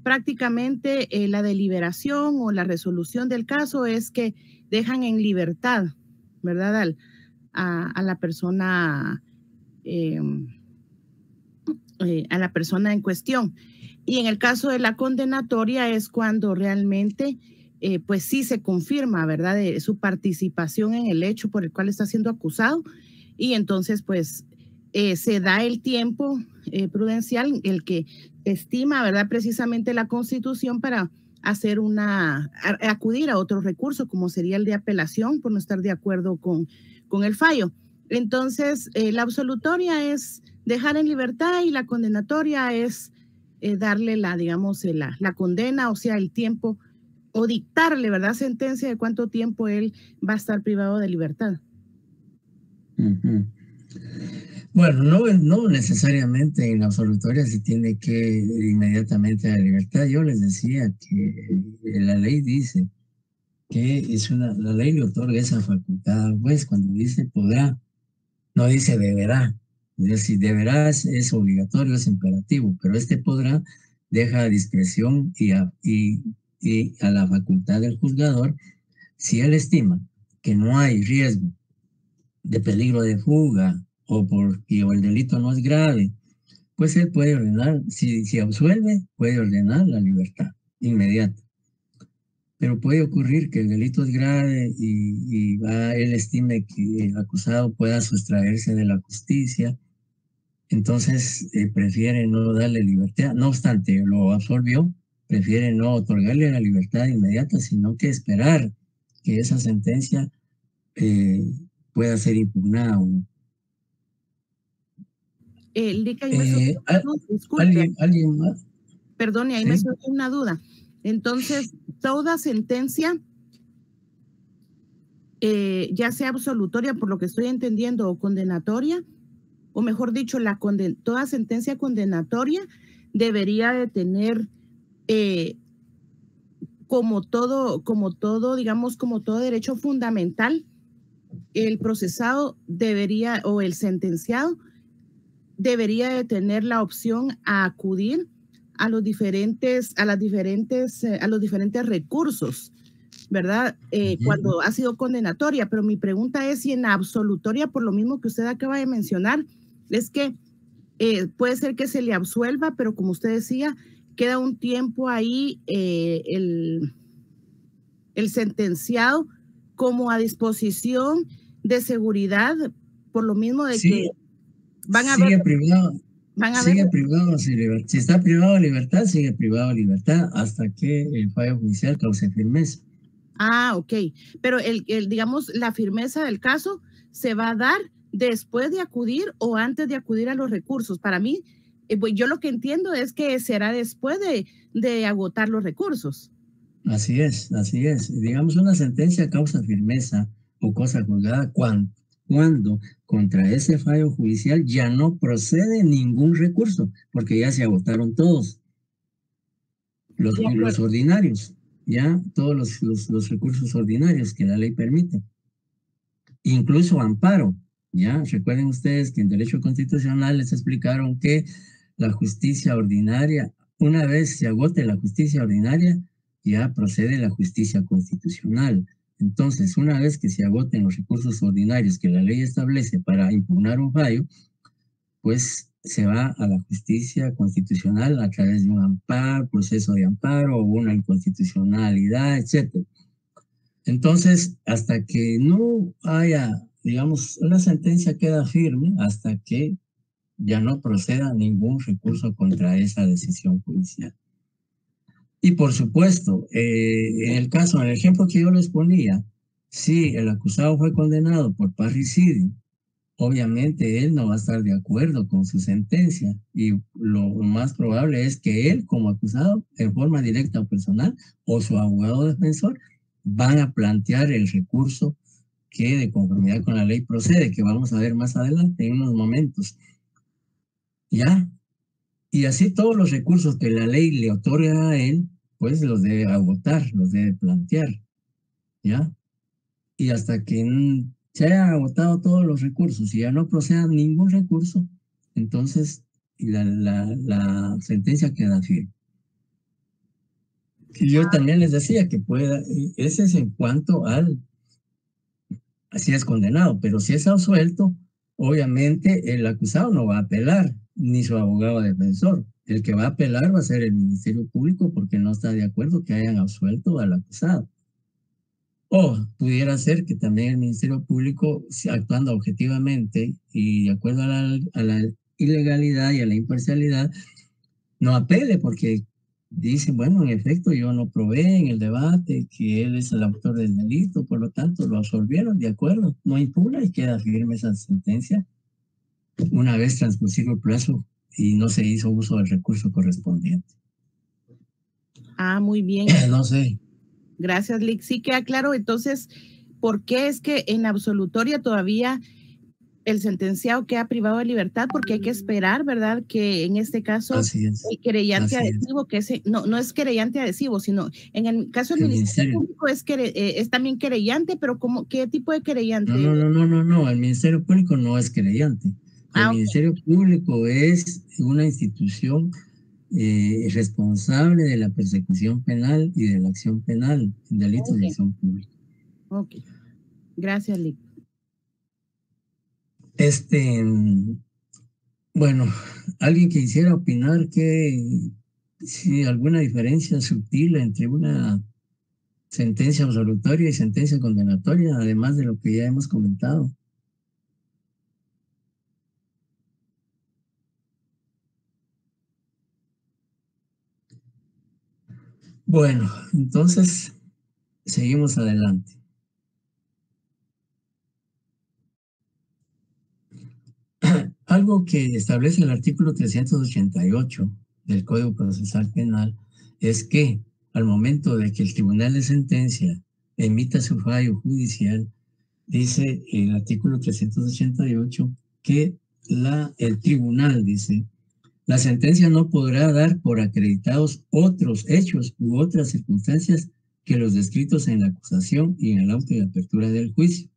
prácticamente la deliberación o la resolución del caso es que dejan en libertad, ¿verdad? A la persona en cuestión. Y en el caso de la condenatoria es cuando realmente pues sí se confirma, ¿verdad? De su participación en el hecho por el cual está siendo acusado, y entonces pues se da el tiempo prudencial, el que estima, ¿verdad? Precisamente la Constitución para hacer acudir a otro recurso, como sería el de apelación por no estar de acuerdo con el fallo. Entonces, la absolutoria es dejar en libertad y la condenatoria es darle la condena, o sea, el tiempo, o dictarle, ¿verdad? Sentencia de cuánto tiempo él va a estar privado de libertad. Bueno, no necesariamente en la absolutoria se tiene que ir inmediatamente a la libertad. Yo les decía que la ley dice que la ley le otorga esa facultad al juez cuando dice podrá, no dice deberá. Es decir, deberá es obligatorio, es imperativo, pero este podrá deja a discreción y a la facultad del juzgador, si él estima que no hay riesgo de peligro de fuga o el delito no es grave, pues él puede ordenar, si absuelve, puede ordenar la libertad inmediata. Pero puede ocurrir que el delito es grave y él estime que el acusado pueda sustraerse de la justicia, entonces prefiere no darle libertad. No obstante, lo absorbió, prefiere no otorgarle la libertad inmediata, sino que esperar que esa sentencia pueda ser impugnada o no. Lica, disculpe. ¿Alguien más? Perdone, ahí ¿sí? Me surgió una duda. Entonces, toda sentencia, ya sea absolutoria, por lo que estoy entendiendo, o condenatoria, o mejor dicho, toda sentencia condenatoria debería de tener, como todo, digamos, como todo derecho fundamental, el procesado debería, o el sentenciado, debería de tener la opción a acudir a los diferentes recursos, ¿verdad? Cuando ha sido condenatoria. Pero mi pregunta es si en la absolutoria, por lo mismo que usted acaba de mencionar, es que puede ser que se le absuelva, pero como usted decía, queda un tiempo ahí el sentenciado como a disposición de seguridad, por lo mismo de sí, que van a sigue ver... privado. Sigue privado, si está privado de libertad, sigue privado de libertad hasta que el fallo judicial cause firmeza. Ah, ok. Pero digamos, la firmeza del caso se va a dar después de acudir o antes de acudir a los recursos. Para mí, pues yo lo que entiendo es que será después de agotar los recursos. Así es, así es. Digamos, una sentencia causa firmeza o cosa juzgada cuando contra ese fallo judicial ya no procede ningún recurso, porque ya se agotaron todos los ordinarios. ya todos los recursos ordinarios que la ley permite. Incluso amparo, ya recuerden ustedes que en derecho constitucional les explicaron que la justicia ordinaria, una vez se agote la justicia ordinaria, ya procede la justicia constitucional. Entonces, una vez que se agoten los recursos ordinarios que la ley establece para impugnar un fallo, pues se va a la justicia constitucional a través de un amparo, proceso de amparo o una inconstitucionalidad, etc. Entonces, hasta que no haya, digamos, una sentencia queda firme, hasta que ya no proceda ningún recurso contra esa decisión judicial. Y por supuesto, en el ejemplo que yo les ponía, si el acusado fue condenado por parricidio, obviamente él no va a estar de acuerdo con su sentencia y lo más probable es que él como acusado, en forma directa o personal, o su abogado defensor, van a plantear el recurso que de conformidad con la ley procede, que vamos a ver más adelante en unos momentos. ¿Ya? Y así todos los recursos que la ley le otorga a él, pues los debe agotar, los debe plantear. ¿Ya? Y hasta que se hayan agotado todos los recursos y ya no proceda ningún recurso, entonces la sentencia queda firme. Y yo también les decía que ese es en cuanto si es condenado, pero si es absuelto, obviamente el acusado no va a apelar, ni su abogado defensor. El que va a apelar va a ser el Ministerio Público porque no está de acuerdo que hayan absuelto al acusado. O pudiera ser que también el Ministerio Público, actuando objetivamente y de acuerdo a la ilegalidad y a la imparcialidad, no apele porque dice, bueno, en efecto, yo no probé en el debate que él es el autor del delito, por lo tanto, lo absolvieron, de acuerdo, no impugna y queda firme esa sentencia una vez transcurrido el plazo y no se hizo uso del recurso correspondiente. Muy bien. No sé. Gracias, Lick. Sí queda claro, entonces, ¿por qué es que en absolutoria todavía el sentenciado queda privado de libertad? Porque hay que esperar, ¿verdad? Que en este caso el querellante adhesivo, que no es querellante adhesivo, sino en el caso del Ministerio Público es también querellante, pero ¿qué tipo de querellante? No, el Ministerio Público no es querellante. El Ministerio Público es una institución responsable de la persecución penal y de la acción penal en delitos de acción pública. Ok. Gracias, Lick. Bueno, alguien que quisiera opinar que si alguna diferencia sutil entre una sentencia absolutoria y sentencia condenatoria, además de lo que ya hemos comentado. Bueno, entonces seguimos adelante. Algo que establece el artículo 388 del Código Procesal Penal es que al momento de que el Tribunal de Sentencia emita su fallo judicial, dice el artículo 388 que el tribunal dice: la sentencia no podrá dar por acreditados otros hechos u otras circunstancias que los descritos en la acusación y en el auto de apertura del juicio,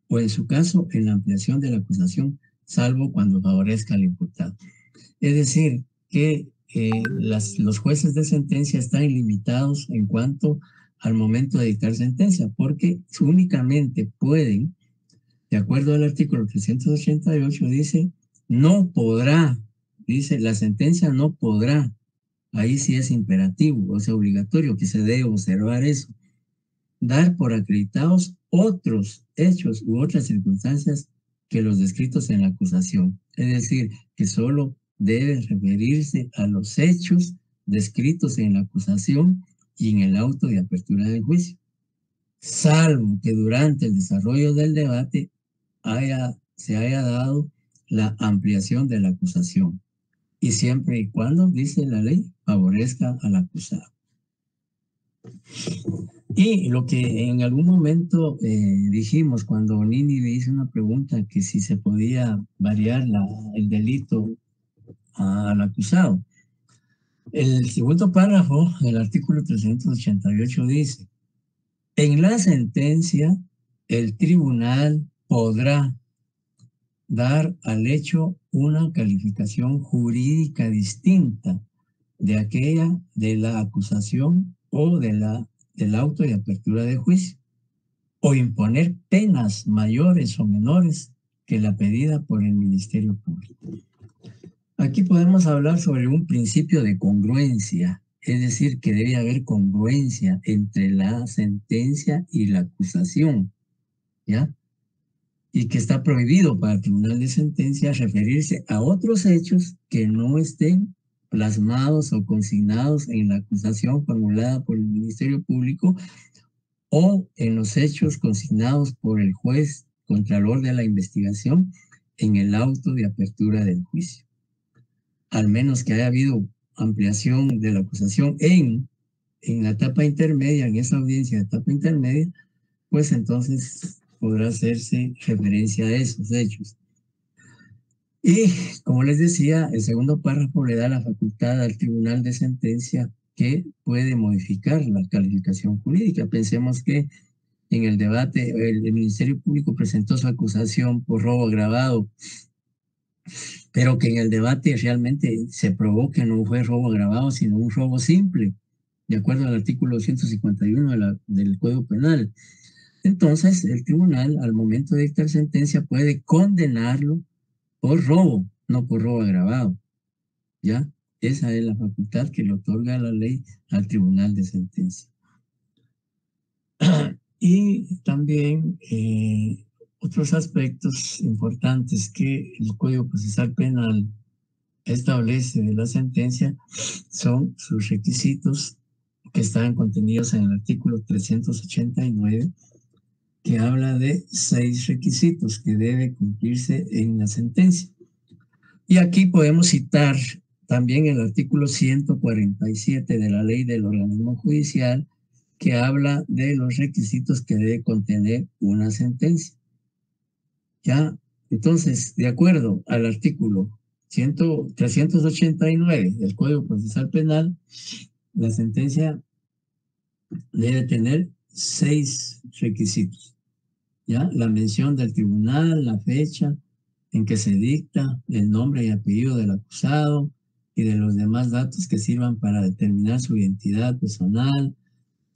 o en su caso en la ampliación de la acusación, salvo cuando favorezca al imputado. Es decir, que los jueces de sentencia están ilimitados en cuanto al momento de dictar sentencia, porque únicamente pueden, de acuerdo al artículo 388, dice, no podrá, dice, la sentencia no podrá, ahí sí es imperativo, o sea, obligatorio que se debe observar eso, dar por acreditados otros hechos u otras circunstancias que los descritos en la acusación. Es decir, que solo debe referirse a los hechos descritos en la acusación y en el auto de apertura del juicio, salvo que durante el desarrollo del debate se haya dado la ampliación de la acusación, y siempre y cuando, dice la ley, favorezca al acusado. Y lo que en algún momento dijimos cuando Nini le hizo una pregunta, que si se podía variar el delito al acusado. El segundo párrafo del artículo 388 dice: en la sentencia, el tribunal podrá dar al hecho una calificación jurídica distinta de aquella de la acusación o del auto de apertura de juicio, o imponer penas mayores o menores que la pedida por el Ministerio Público. Aquí podemos hablar sobre un principio de congruencia, es decir, que debe haber congruencia entre la sentencia y la acusación, ¿ya? Y que está prohibido para el tribunal de sentencia referirse a otros hechos que no estén plasmados o consignados en la acusación formulada por el Ministerio Público o en los hechos consignados por el juez contralor de la investigación en el auto de apertura del juicio. Al menos que haya habido ampliación de la acusación en la etapa intermedia, en esa audiencia de etapa intermedia, pues entonces podrá hacerse referencia a esos hechos. Y, como les decía, el segundo párrafo le da la facultad al tribunal de sentencia que puede modificar la calificación jurídica. Pensemos que en el debate el Ministerio Público presentó su acusación por robo agravado, pero que en el debate realmente se probó que no fue robo agravado, sino un robo simple, de acuerdo al artículo 251 del Código Penal. Entonces, el tribunal, al momento de dictar sentencia, puede condenarlo por robo, no por robo agravado, ¿ya? Esa es la facultad que le otorga la ley al tribunal de sentencia. Y también otros aspectos importantes que el Código Procesal Penal establece de la sentencia son sus requisitos que están contenidos en el artículo 389, que habla de 6 requisitos que debe cumplirse en la sentencia. Y aquí podemos citar también el artículo 147 de la Ley del Organismo Judicial, que habla de los requisitos que debe contener una sentencia. ¿Ya? Entonces, de acuerdo al artículo 389 del Código Procesal Penal, la sentencia debe tener 6 requisitos. ¿Ya? La mención del tribunal, la fecha en que se dicta, el nombre y apellido del acusado y de los demás datos que sirvan para determinar su identidad personal,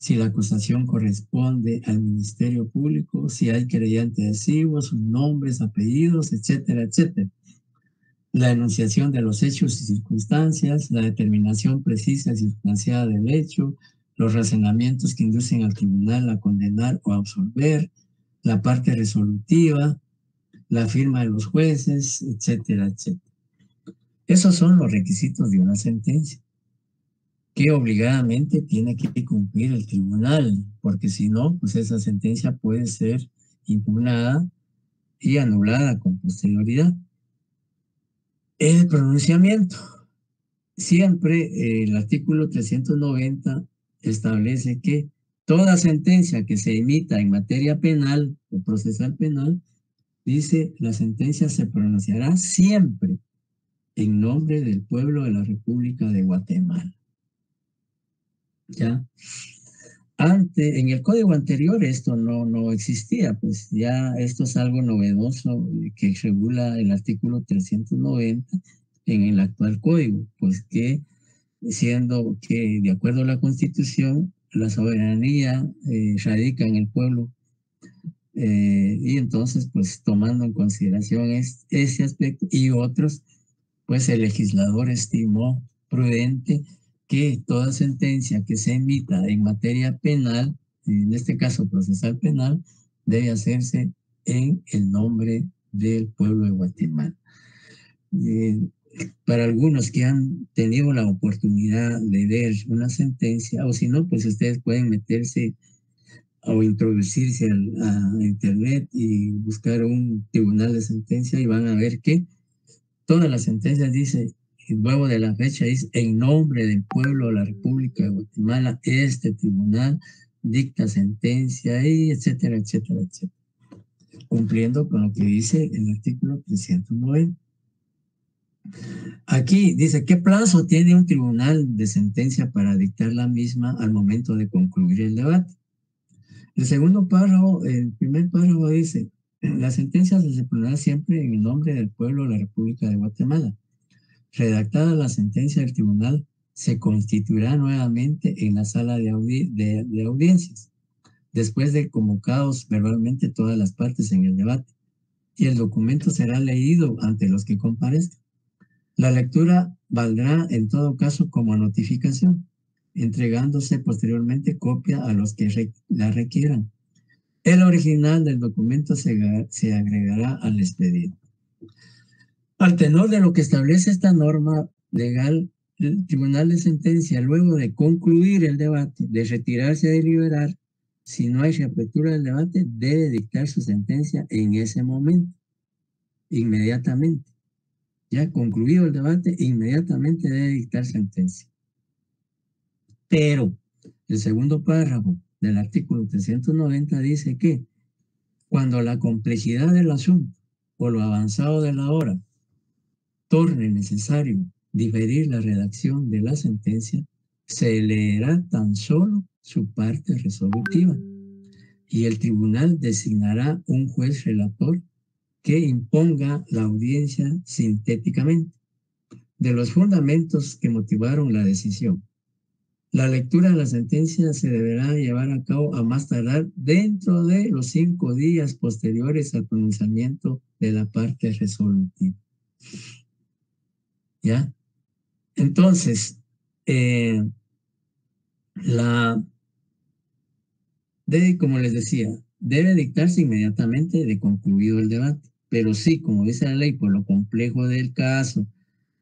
si la acusación corresponde al Ministerio Público, si hay querellante adhesivo, sus nombres, apellidos, etcétera, etcétera. La enunciación de los hechos y circunstancias, la determinación precisa y circunstanciada del hecho, los razonamientos que inducen al tribunal a condenar o a absolver, la parte resolutiva, la firma de los jueces, etcétera, etcétera. Esos son los requisitos de una sentencia que obligadamente tiene que cumplir el tribunal, porque si no, pues esa sentencia puede ser impugnada y anulada con posterioridad. El pronunciamiento. Siempre el artículo 390 establece que toda sentencia que se emita en materia penal o procesal penal, dice, la sentencia se pronunciará siempre en nombre del pueblo de la República de Guatemala. ¿Ya? En el código anterior esto no existía, pues ya esto es algo novedoso que regula el artículo 390 en el actual código, pues que siendo que de acuerdo a la Constitución la soberanía radica en el pueblo y entonces pues tomando en consideración ese aspecto y otros, pues el legislador estimó prudente que toda sentencia que se emita en materia penal, en este caso procesal penal, debe hacerse en el nombre del pueblo de Guatemala. Para algunos que han tenido la oportunidad de ver una sentencia, o si no, pues ustedes pueden meterse o introducirse a internet y buscar un tribunal de sentencia y van a ver que todas las sentencias dice, luego de la fecha dice, en nombre del pueblo de la República de Guatemala, este tribunal dicta sentencia y etcétera, etcétera, etcétera. Cumpliendo con lo que dice el artículo 390. Aquí dice, ¿qué plazo tiene un tribunal de sentencia para dictar la misma al momento de concluir el debate? El segundo párrafo, el primer párrafo dice, la sentencia se disciplinará siempre en el nombre del pueblo de la República de Guatemala. Redactada la sentencia del tribunal, se constituirá nuevamente en la sala de audiencias, después de convocados verbalmente todas las partes en el debate, y el documento será leído ante los que comparezcan. La lectura valdrá en todo caso como notificación, entregándose posteriormente copia a los que la requieran. El original del documento se agregará al expediente. Al tenor de lo que establece esta norma legal, el Tribunal de Sentencia, luego de concluir el debate, de retirarse a deliberar, si no hay reapertura del debate, debe dictar su sentencia en ese momento, inmediatamente. Ya concluido el debate, inmediatamente debe dictar sentencia. Pero el segundo párrafo del artículo 390 dice que cuando la complejidad del asunto o lo avanzado de la hora torne necesario diferir la redacción de la sentencia, se leerá tan solo su parte resolutiva y el tribunal designará un juez relator que imponga la audiencia sintéticamente de los fundamentos que motivaron la decisión. La lectura de la sentencia se deberá llevar a cabo a más tardar dentro de los 5 días posteriores al pronunciamiento de la parte resolutiva. ¿Ya? Entonces, como les decía, debe dictarse inmediatamente de concluido el debate. Pero sí, como dice la ley, por lo complejo del caso,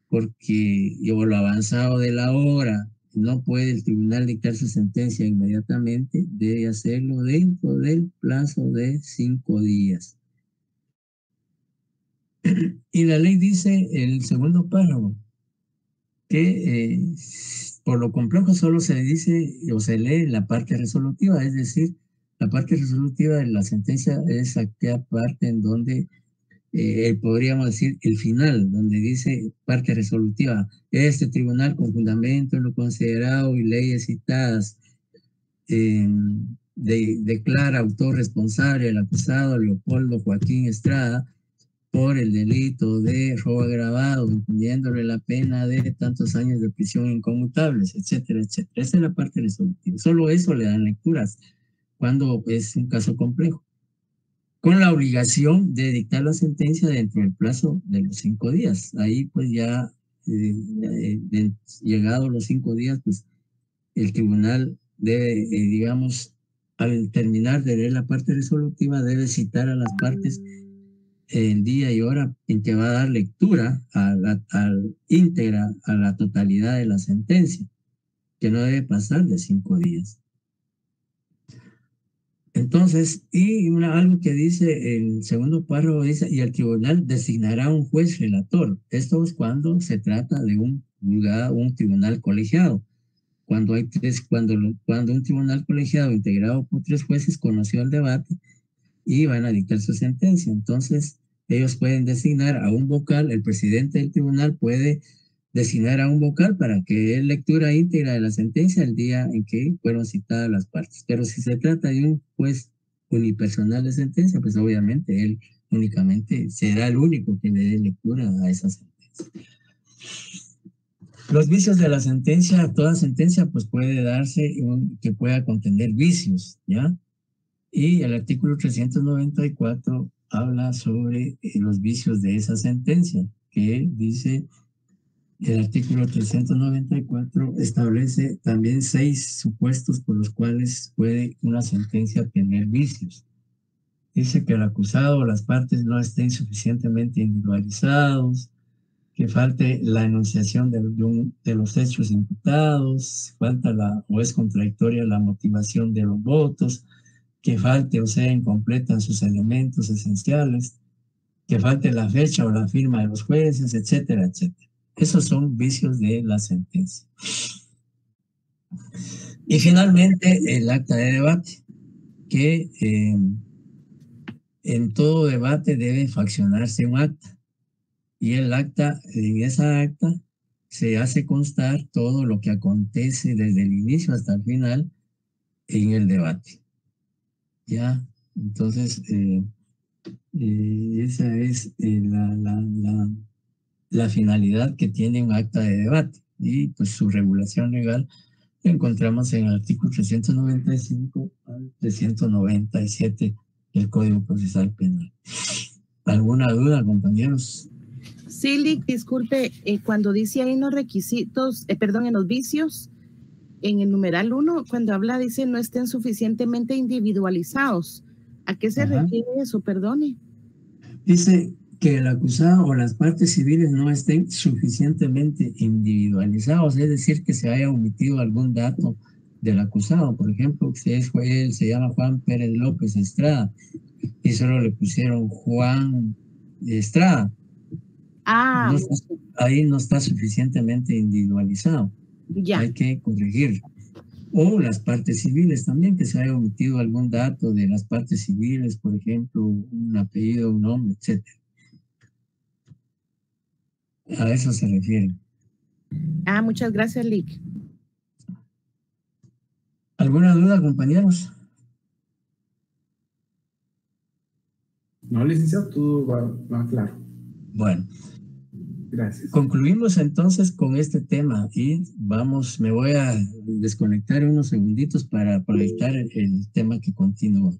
porque lo avanzado de la hora, no puede el tribunal dictar su sentencia inmediatamente, debe hacerlo dentro del plazo de 5 días. Y la ley dice, el segundo párrafo, que por lo complejo solo se dice o se lee la parte resolutiva, es decir, la parte resolutiva de la sentencia es aquella parte en donde podríamos decir el final, donde dice parte resolutiva, este tribunal con fundamento en lo considerado y leyes citadas declara autor responsable al acusado Leopoldo Joaquín Estrada por el delito de robo agravado, imponiéndole la pena de tantos años de prisión inconmutables, etcétera, etcétera. Esa es la parte resolutiva. Solo eso le dan lecturas cuando es un caso complejo, con la obligación de dictar la sentencia dentro del plazo de los 5 días. Ahí pues ya, llegados los 5 días, pues el tribunal debe, digamos, al terminar de leer la parte resolutiva, debe citar a las partes el día y hora en que va a dar lectura íntegra a la totalidad de la sentencia, que no debe pasar de 5 días. Entonces, algo que dice el segundo párrafo, dice, y el tribunal designará un juez relator. Esto es cuando se trata de un tribunal colegiado. Cuando un tribunal colegiado integrado por 3 jueces conoció el debate y van a dictar su sentencia. Entonces, ellos pueden designar a un vocal, el presidente del tribunal puede designar a un vocal para que dé lectura íntegra de la sentencia el día en que fueron citadas las partes. Pero si se trata de un juez unipersonal de sentencia, pues obviamente él únicamente será el único que le dé lectura a esa sentencia. Los vicios de la sentencia, toda sentencia pues puede darse que pueda contener vicios, ¿ya? Y el artículo 394 habla sobre los vicios de esa sentencia, que dice, el artículo 394 establece también 6 supuestos por los cuales puede una sentencia tener vicios. Dice que el acusado o las partes no estén suficientemente individualizados, que falte la enunciación de los hechos imputados, falta o es contradictoria la motivación de los votos, que falte o sea incompleta en sus elementos esenciales, que falte la fecha o la firma de los jueces, etcétera, etcétera. Esos son vicios de la sentencia. Y finalmente, el acta de debate, que en todo debate debe faccionarse un acta. y el acta, en esa acta se hace constar todo lo que acontece desde el inicio hasta el final en el debate. ¿Ya? Entonces, esa es la finalidad que tiene un acta de debate, y pues su regulación legal la encontramos en el artículo 395 al 397 del Código Procesal Penal. ¿Alguna duda, compañeros? Sí, Lick, disculpe, cuando dice ahí en los requisitos, en los vicios, en el numeral 1, cuando habla, dice no estén suficientemente individualizados. ¿A qué se refiere eso? Perdone. Dice que el acusado o las partes civiles no estén suficientemente individualizados, es decir, que se haya omitido algún dato del acusado. Por ejemplo, si es él, se llama Juan Pérez López Estrada y solo le pusieron Juan Estrada. Ah, ahí no está suficientemente individualizado. Ya. Hay que corregir. O las partes civiles también, que se haya omitido algún dato de las partes civiles, por ejemplo, un apellido, un nombre, etc. A eso se refiere. Muchas gracias, Lick. ¿Alguna duda, compañeros? No, licenciado, todo va claro. Bueno. Gracias. Concluimos entonces con este tema y me voy a desconectar unos segunditos para proyectar el tema que continúa.